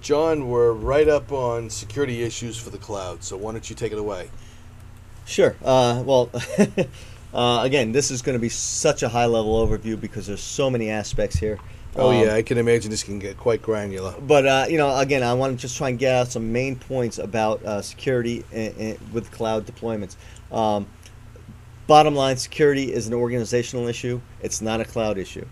John, we're right up on security issues for the cloud, so why don't you take it away? Sure. Well, again, this is going to be such a high-level overview because there's so many aspects here. Oh yeah, I can imagine this can get quite granular. But again, I want to just try and get out some main points about security with cloud deployments. Bottom line, security is an organizational issue. It's not a cloud issue.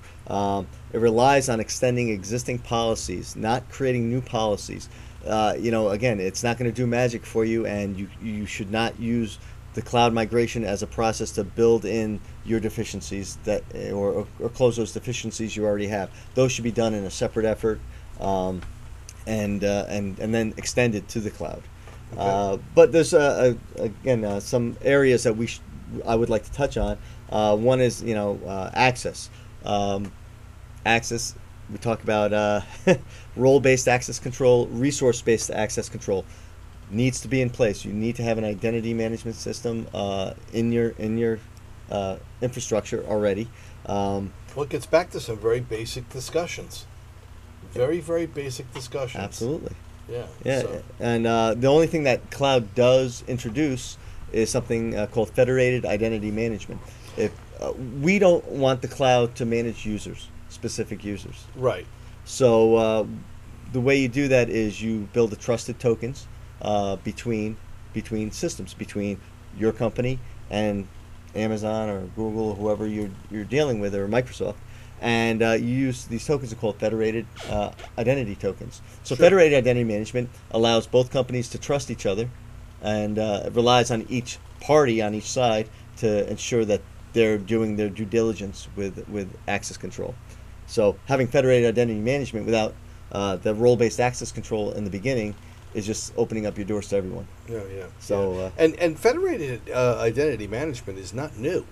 It relies on extending existing policies, not creating new policies. Again, it's not going to do magic for you, and you should not use the cloud migration as a process to build in your deficiencies or close those deficiencies you already have. Those should be done in a separate effort, and then extended to the cloud. Okay. But there's again some areas that I would like to touch on. One is access. Access. We talk about role-based access control, resource-based access control. Needs to be in place. You need to have an identity management system in your infrastructure already. Well, it gets back to some very basic discussions. Very, very basic discussions. Absolutely. Yeah. Yeah. So. And the only thing that cloud does introduce is something called Federated Identity Management. If we don't want the cloud to manage users, specific users. Right. So the way you do that is you build the trusted tokens between systems, between your company and Amazon or Google or whoever you're dealing with, or Microsoft, and you use these tokens are called federated identity tokens. So Sure. Federated identity management allows both companies to trust each other, and it relies on each party on each side to ensure that they're doing their due diligence with access control. So having federated identity management without the role-based access control in the beginning is just opening up your doors to everyone. Yeah, yeah. So and federated identity management is not new.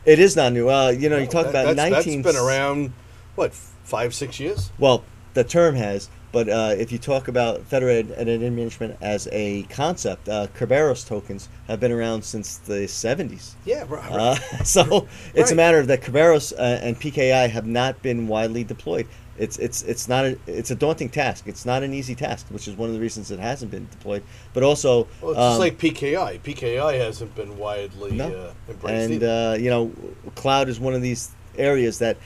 it is not new. You talk about that's been around, what, 5-6 years? Well, the term has, but if you talk about federated identity management as a concept, Kerberos tokens have been around since the 70s. Yeah, right. So it's a Right. matter of that Kerberos and PKI have not been widely deployed. It's a daunting task. It's not an easy task, which is one of the reasons it hasn't been deployed. But also, Well, it's just like PKI. PKI hasn't been widely embraced and either. cloud is one of these areas that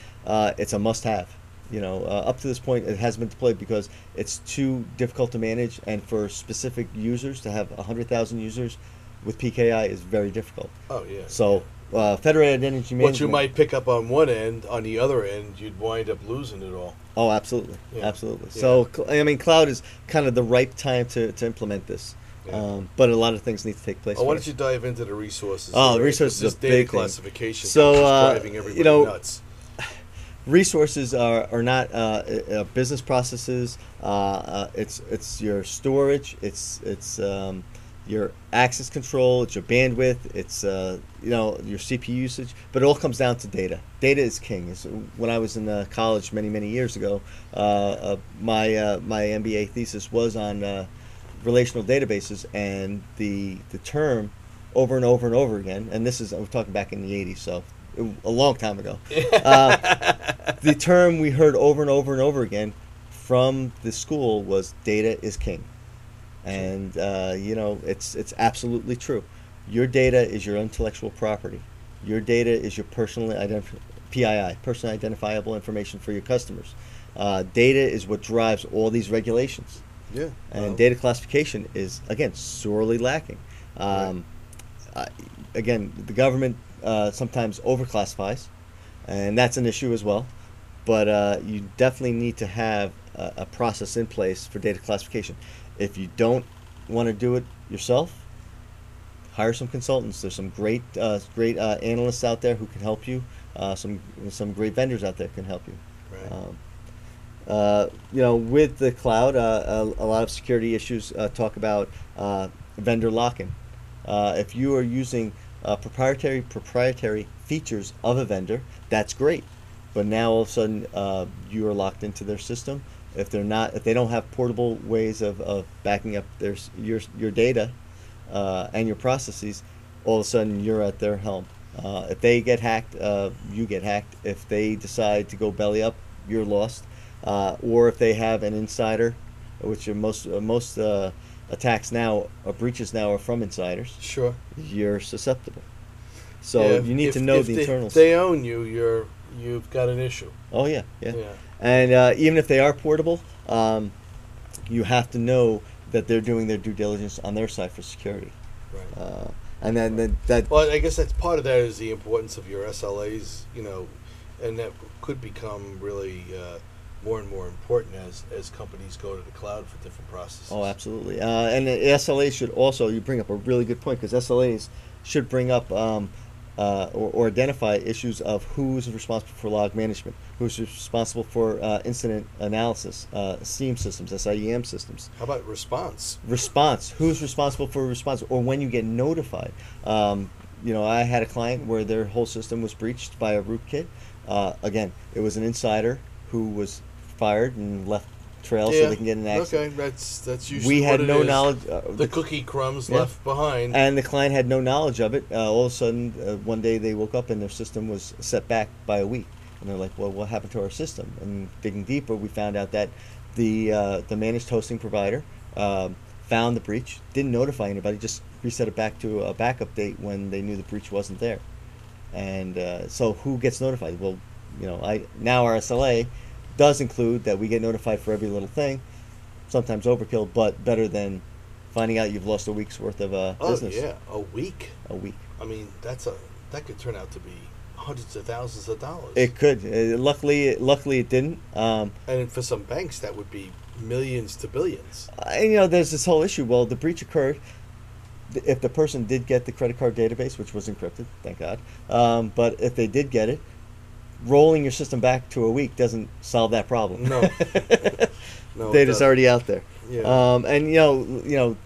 it's a must-have. Up to this point, it hasn't been deployed because it's too difficult to manage, and for specific users to have 100,000 users with PKI is very difficult. Oh yeah. So federated energy management. What you might pick up on one end, on the other end, you'd wind up losing it all. Oh, absolutely, Yeah. absolutely. Yeah. So cloud is kind of the right time to implement this. Yeah. But a lot of things need to take place. Why don't first. you dive into the resources? Oh, there, resources 'cause this is a data big thing. classification So, is driving everybody nuts. Resources are not business processes. It's your storage. It's your access control. It's your bandwidth. It's your CPU usage. But it all comes down to data. Data is king. When I was in college many years ago, my MBA thesis was on relational databases, and the term over and over and over again. And we're talking back in the 80s, so a long time ago. The term we heard over and over and over again from the school was data is king. And it's absolutely true. Your data is your intellectual property. Your data is your personally PII, personally identifiable information for your customers. Data is what drives all these regulations. Yeah. And data classification is, again, sorely lacking. Again, the government sometimes overclassifies, and that's an issue as well. But you definitely need to have a process in place for data classification. If you don't want to do it yourself, hire some consultants. There's some great analysts out there who can help you. Some great vendors out there can help you. Right. With the cloud, a lot of security issues talk about vendor lock-in. If you are using proprietary features of a vendor, that's great. But now all of a sudden you are locked into their system. If they don't have portable ways of backing up your data and your processes, all of a sudden you're at their helm. If they get hacked, you get hacked. If they decide to go belly up, you're lost. Or if they have an insider which are most attacks now or breaches now are from insiders, Sure. you're susceptible. So Yeah, you need if, to know if the they, internals. they own you, you've got an issue. Oh yeah, yeah. Yeah. And even if they are portable, you have to know that they're doing their due diligence on their side for security. Right. And then Right. that Well, I guess that's part of that is the importance of your SLAs, and that could become really more and more important as companies go to the cloud for different processes. oh, absolutely. And the SLAs should also, you bring up a really good point, because SLAs should bring up or identify issues of who's responsible for log management, who's responsible for incident analysis, SIEM systems, SIEM systems. How about response? Response, who's responsible for response, or when you get notified. I had a client where their whole system was breached by a rootkit. Again, it was an insider who was fired and left trails so they can get an access. Okay, that's usually We had what it no is. knowledge. The cookie crumbs Yeah. left behind. And the client had no knowledge of it. All of a sudden, one day they woke up and their system was set back by a week. And they're like, well, what happened to our system? And digging deeper, we found out that the managed hosting provider found the breach, didn't notify anybody, just reset it back to a backup date when they knew the breach wasn't there. And so who gets notified? Well, now our SLA does include that we get notified for every little thing, sometimes overkill, but better than finding out you've lost a week's worth of business. Oh yeah, a week. A week. I mean, that could turn out to be hundreds of thousands of dollars. It could. Luckily it didn't. And for some banks, that would be millions to billions. And there's this whole issue. Well, the breach occurred. If the person did get the credit card database, which was encrypted, thank God, but if they did get it, rolling your system back to a week doesn't solve that problem. No. No, Data's already out there. Yeah. And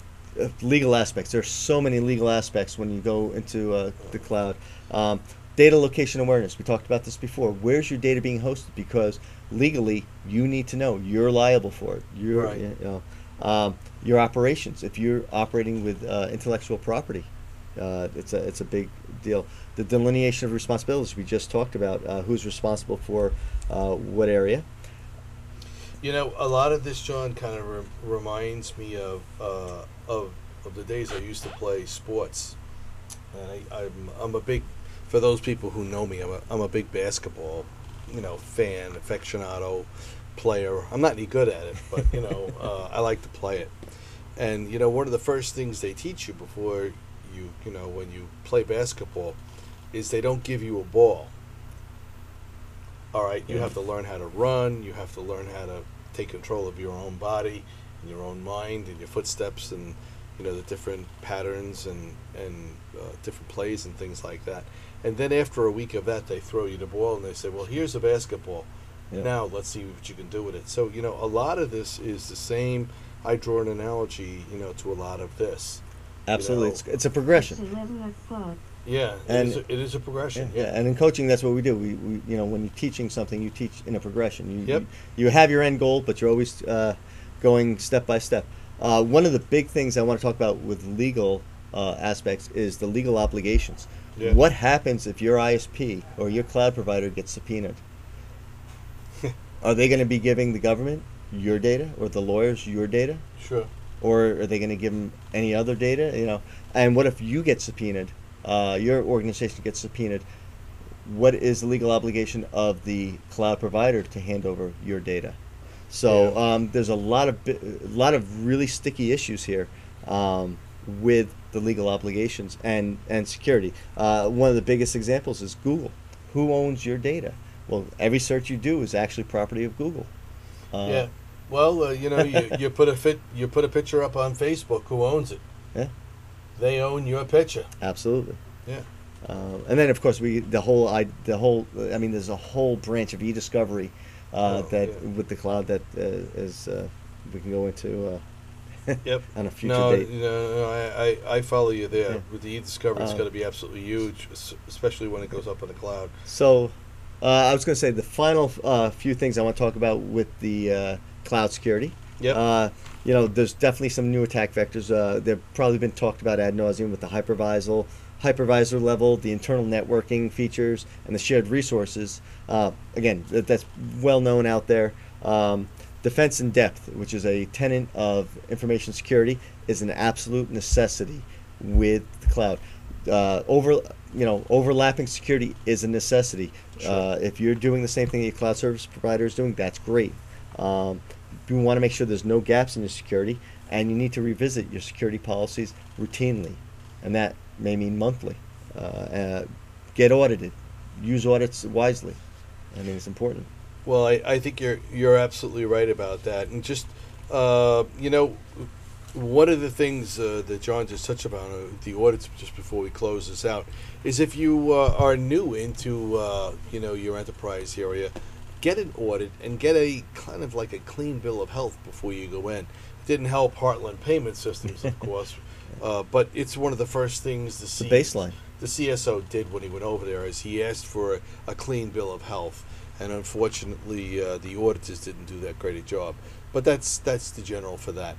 legal aspects. There's so many legal aspects when you go into the cloud. Data location awareness. We talked about this before. Where's your data being hosted? Because legally, you need to know you're liable for it. Right. Your operations. If you're operating with intellectual property, it's a big deal. The delineation of responsibilities we just talked about. Who's responsible for what area? A lot of this, John, kind of reminds me of the days I used to play sports, and I'm a big, for those people who know me, I'm a big basketball, fan, aficionado, player. I'm not any good at it, but I like to play it. And one of the first things they teach you before when you play basketball is they don't give you a ball. All right, you have to learn how to run. You have to learn how to take control of your own body and your own mind and your footsteps and the different patterns and different plays and things like that. And then after a week of that, they throw you the ball and they say, well, here's a basketball. Yeah. Now let's see what you can do with it. So a lot of this is the same. I draw an analogy to a lot of this. Absolutely, it's a progression. Yeah, And it is a progression. Yeah, and in coaching, that's what we do. We when you're teaching something, you teach in a progression. Yep. You have your end goal, but you're always going step by step. One of the big things I want to talk about with legal aspects is the legal obligations. Yeah. What happens if your ISP or your cloud provider gets subpoenaed? Are they going to be giving the government your data or the lawyers your data? Sure. Or are they going to give them any other data? And what if you get subpoenaed? Your organization gets subpoenaed. What is the legal obligation of the cloud provider to hand over your data? So there's a lot of really sticky issues here with the legal obligations and security. One of the biggest examples is Google. Who owns your data? Well, every search you do is actually property of Google. Yeah. Well, you put a picture up on Facebook. Who owns it? Yeah. They own your picture. Absolutely. Yeah. And then, of course, there's a whole branch of e-discovery with the cloud that is we can go into Yep. on a future date. No, I follow you there. Yeah. With the e-discovery, it's going to be absolutely huge, especially when it goes up in the cloud. So, I was going to say the final few things I want to talk about with the cloud security. Yep. There's definitely some new attack vectors. They've probably been talked about ad nauseum with the hypervisor level, the internal networking features, and the shared resources. Again, that's well known out there. defense in depth, which is a tenet of information security, is an absolute necessity with the cloud. Overlapping security is a necessity. Sure. If you're doing the same thing your cloud service provider is doing, that's great. You want to make sure there's no gaps in your security, and you need to revisit your security policies routinely, and that may mean monthly. Get audited. Use audits wisely. I mean, it's important. Well, I think you're absolutely right about that, and just one of the things that John just touched upon, the audits, just before we close this out, is if you are new into your enterprise area, get an audit and get a kind of like a clean bill of health before you go in. It didn't help Heartland Payment Systems, of course, but it's one of the first things The baseline. the CSO did when he went over there, is he asked for a clean bill of health, and unfortunately, the auditors didn't do that great a job. But that's the general for that.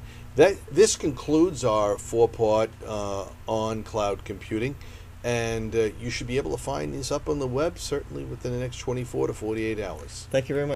This concludes our four-part on cloud computing, and you should be able to find these up on the web certainly within the next 24 to 48 hours. Thank you very much.